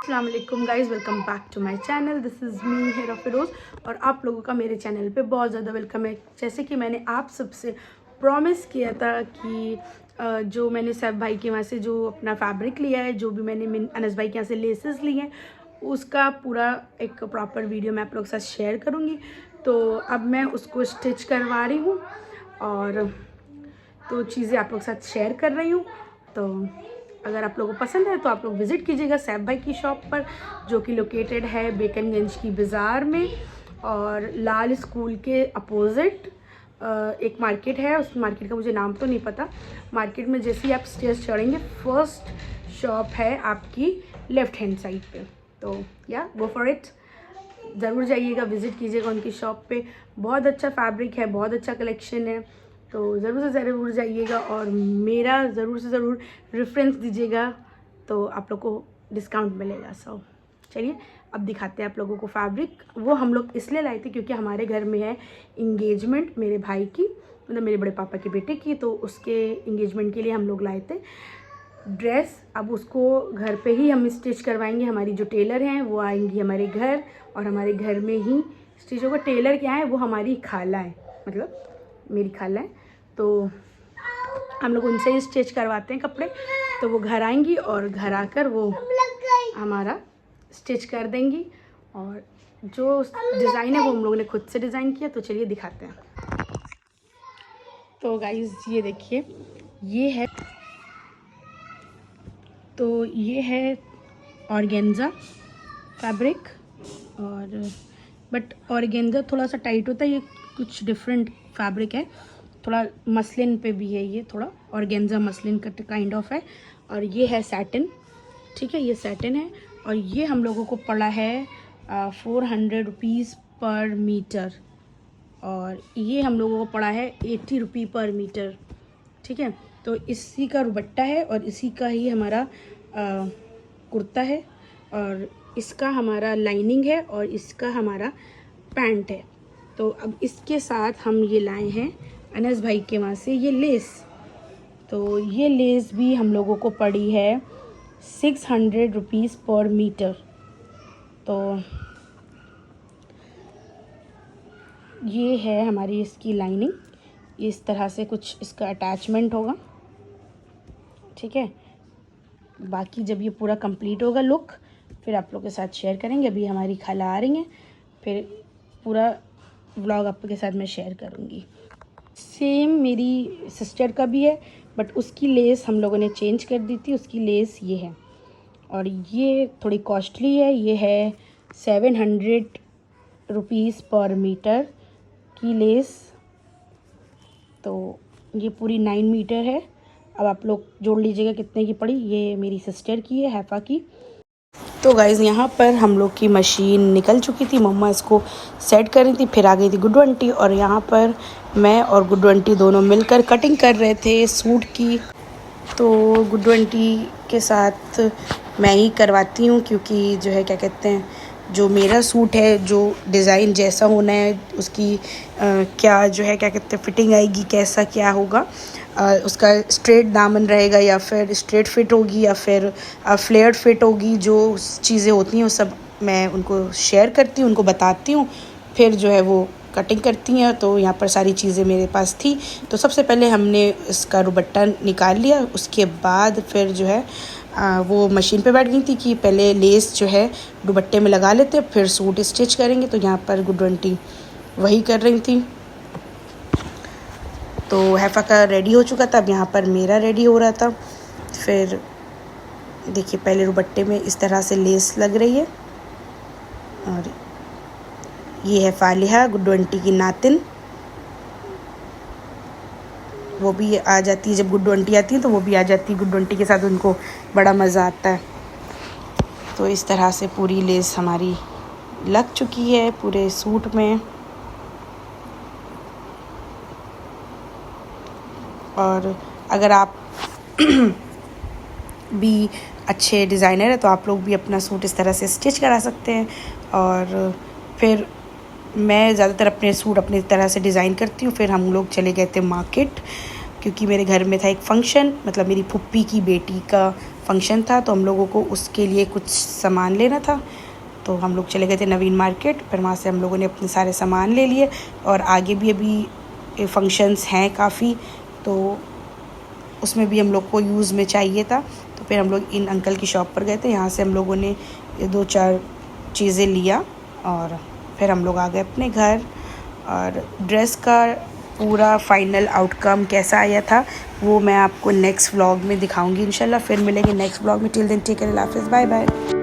अस्सलाम वालेकुम guys, welcome back to my channel. This is me Hera Firoz और आप लोगों का मेरे चैनल पे बहुत ज़्यादा वेलकम है। जैसे कि मैंने आप सबसे प्रॉमिस किया था कि जो मैंने सैफ भाई के वहाँ से जो अपना फैब्रिक लिया है, जो भी मैंने अनस भाई के यहाँ से लेसेस लिए हैं, उसका पूरा एक प्रॉपर वीडियो मैं आप लोगों के साथ शेयर करूँगी। तो अब मैं उसको स्टिच करवा रही हूँ और तो चीज़ें आप लोगों के साथ शेयर कर रही हूँ। तो अगर आप लोगों को पसंद है तो आप लोग विज़िट कीजिएगा सैफ भाई की शॉप पर, जो कि लोकेटेड है बेकनगंज की बाज़ार में और लाल स्कूल के अपोज़िट एक मार्केट है। उस मार्केट का मुझे नाम तो नहीं पता। मार्केट में जैसे ही आप स्टेयर्स चढ़ेंगे फर्स्ट शॉप है आपकी लेफ़्ट हैंड साइड पे। तो या गो फॉर इट, ज़रूर जाइएगा, विज़िट कीजिएगा उनकी शॉप पे। बहुत अच्छा फैब्रिक है, बहुत अच्छा कलेक्शन है, तो ज़रूर से ज़रूर जाइएगा और मेरा ज़रूर से ज़रूर रेफरेंस दीजिएगा, तो आप लोग को डिस्काउंट मिलेगा। सो चलिए अब दिखाते हैं आप लोगों को फैब्रिक। वो हम लोग इसलिए लाए थे क्योंकि हमारे घर में है इंगेजमेंट मेरे भाई की, मतलब मेरे बड़े पापा के बेटे की, तो उसके इंगेजमेंट के लिए हम लोग लाए थे ड्रेस। अब उसको घर पे ही हम स्टिच करवाएंगे। हमारी जो टेलर हैं वो आएंगी हमारे घर और हमारे घर में ही स्टिच होगा। टेलर क्या है, वो हमारी खाला है, मतलब मेरी खाला है, तो हम लोग उनसे ही स्टिच करवाते हैं कपड़े। तो वो घर आएंगी और घर आकर वो हमारा स्टिच कर देंगी और जो डिज़ाइन है वो हम लोगों ने खुद से डिज़ाइन किया। तो चलिए दिखाते हैं। तो गाइज़ ये देखिए, ये है, तो ये है ऑर्गेन्जा फैब्रिक। और बट ऑर्गेन्जा थोड़ा सा टाइट होता है, ये कुछ डिफरेंट फैब्रिक है, थोड़ा मसलिन पे भी है, ये थोड़ा ऑर्गेन्जा मसलिन का काइंड ऑफ है। और ये है सैटिन, ठीक है, ये सैटिन है। और ये हम लोगों को पड़ा है 400 रुपीज़ पर मीटर और ये हम लोगों को पड़ा है 80 रुपये पर मीटर, ठीक है। तो इसी का दुपट्टा है और इसी का ही हमारा कुर्ता है और इसका हमारा लाइनिंग है और इसका हमारा पैंट है। तो अब इसके साथ हम ये लाए हैं अनस भाई के वहाँ से ये लेस। तो ये लेस भी हम लोगों को पड़ी है 600 रुपीज़ पर मीटर। तो ये है हमारी इसकी लाइनिंग, इस तरह से कुछ इसका अटैचमेंट होगा, ठीक है। बाकी जब ये पूरा कंप्लीट होगा लुक फिर आप लोग के साथ शेयर करेंगे। अभी हमारी खाला आ रही हैं, फिर पूरा व्लॉग आपके साथ मैं शेयर करूँगी। सेम मेरी सिस्टर का भी है बट उसकी लेस हम लोगों ने चेंज कर दी थी, उसकी लेस ये है और ये थोड़ी कॉस्टली है। ये है 700 रुपीज़ पर मीटर की लेस। तो ये पूरी 9 मीटर है। अब आप लोग जोड़ लीजिएगा कितने की पड़ी। ये मेरी सिस्टर की है, हैफ़ा की। तो गाइज़ यहाँ पर हम लोग की मशीन निकल चुकी थी, मम्मा इसको सेट कर रही थी, फिर आ गई थी गुड्डू आंटी और यहाँ पर मैं और गुड्डू आंटी दोनों मिलकर कटिंग कर रहे थे सूट की। तो गुड्डू आंटी के साथ मैं ही करवाती हूँ क्योंकि जो है क्या कहते हैं, जो मेरा सूट है, जो डिज़ाइन जैसा होना है उसकी क्या जो है क्या कहते हैं फिटिंग आएगी, कैसा क्या होगा, उसका स्ट्रेट दामन रहेगा या फिर स्ट्रेट फिट होगी या फिर फ्लेयर्ड फिट होगी, जो चीज़ें होती हैं वो सब मैं उनको शेयर करती हूँ, उनको बताती हूँ, फिर जो है वो कटिंग करती हैं। तो यहाँ पर सारी चीज़ें मेरे पास थी। तो सबसे पहले हमने इसका दुपट्टा निकाल लिया, उसके बाद फिर जो है वो मशीन पे बैठ गई थी कि पहले लेस जो है दुपट्टे में लगा लेते फिर सूट स्टिच करेंगे। तो यहाँ पर गुड्डू आंटी वही कर रही थी। तो हैफ़ा का रेडी हो चुका था, अब यहाँ पर मेरा रेडी हो रहा था। फिर देखिए पहले दुपट्टे में इस तरह से लेस लग रही है और ये है फालिहा, गुड्डू आंटी की नातिन। वो भी आ जाती है, जब गुड्डू आंटी आती है तो वो भी आ जाती है, गुड्डू आंटी के साथ उनको बड़ा मज़ा आता है। तो इस तरह से पूरी लेस हमारी लग चुकी है पूरे सूट में। और अगर आप भी अच्छे डिज़ाइनर है तो आप लोग भी अपना सूट इस तरह से स्टिच करा सकते हैं। और फिर मैं ज़्यादातर अपने सूट अपनी तरह से डिज़ाइन करती हूँ। फिर हम लोग चले गए थे मार्केट, क्योंकि मेरे घर में था एक फ़ंक्शन, मतलब मेरी फुप्पी की बेटी का फ़ंक्शन था, तो हम लोगों को उसके लिए कुछ सामान लेना था। तो हम लोग चले गए थे नवीन मार्केट, फिर वहाँ से हम लोगों ने अपने सारे सामान ले लिए। और आगे भी अभी फंक्शंस हैं काफ़ी, तो उसमें भी हम लोग को यूज़ में चाहिए था। तो फिर हम लोग इन अंकल की शॉप पर गए थे, यहाँ से हम लोगों ने 2-4 चीज़ें लिया और फिर हम लोग आ गए अपने घर। और ड्रेस का पूरा फाइनल आउटकम कैसा आया था वो मैं आपको नेक्स्ट व्लॉग में दिखाऊंगी इंशाल्लाह। फिर मिलेंगे नेक्स्ट व्लॉग में। टिल देन टेक केयर, अल्लाह हाफ़िज़, बाय बाय।